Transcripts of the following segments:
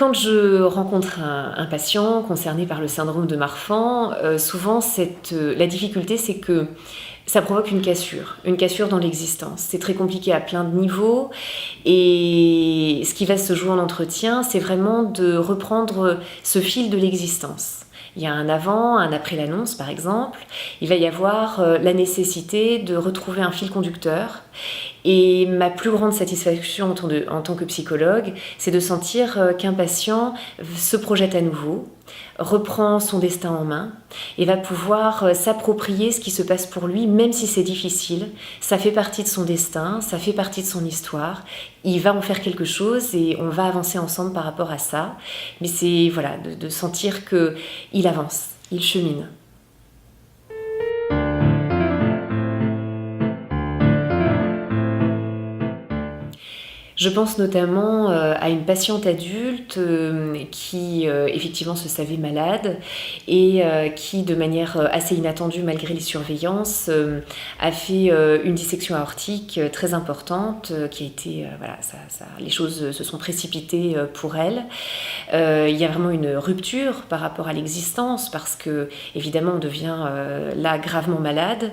Quand je rencontre un patient concerné par le syndrome de Marfan, souvent la difficulté c'est que ça provoque une cassure dans l'existence. C'est très compliqué à plein de niveaux et ce qui va se jouer en entretien, c'est vraiment de reprendre ce fil de l'existence. Il y a un avant, un après l'annonce par exemple. Il va y avoir la nécessité de retrouver un fil conducteur. Et ma plus grande satisfaction en tant que psychologue, c'est de sentir qu'un patient se projette à nouveau, reprend son destin en main et va pouvoir s'approprier ce qui se passe pour lui, même si c'est difficile. Ça fait partie de son destin, ça fait partie de son histoire. Il va en faire quelque chose et on va avancer ensemble par rapport à ça. Mais c'est voilà, de sentir qu'il avance, il chemine. Je pense notamment à une patiente adulte qui effectivement se savait malade et qui, de manière assez inattendue malgré les surveillances, a fait une dissection aortique très importante qui a été, les choses se sont précipitées pour elle. Il y a vraiment une rupture par rapport à l'existence parce que, évidemment, on devient là gravement malade.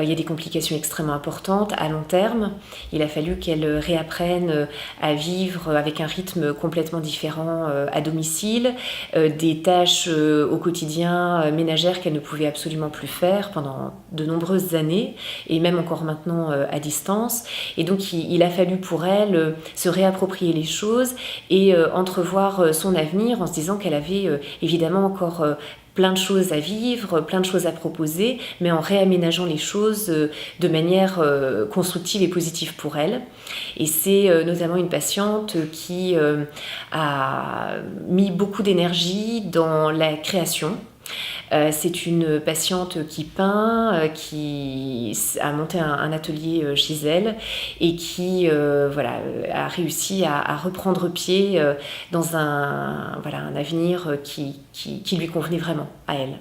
Il y a des complications extrêmement importantes à long terme. Il a fallu qu'elle réapprenne à vivre avec un rythme complètement différent à domicile, des tâches au quotidien ménagères qu'elle ne pouvait absolument plus faire pendant de nombreuses années et même encore maintenant à distance. Et donc il a fallu pour elle se réapproprier les choses et entrevoir son avenir en se disant qu'elle avait évidemment encore plein de choses à vivre, plein de choses à proposer, mais en réaménageant les choses de manière constructive et positive pour elle. Et c'est notamment une patiente qui a mis beaucoup d'énergie dans la création. C'est une patiente qui peint, qui a monté un atelier chez elle et qui a réussi à reprendre pied dans un avenir qui lui convenait vraiment à elle.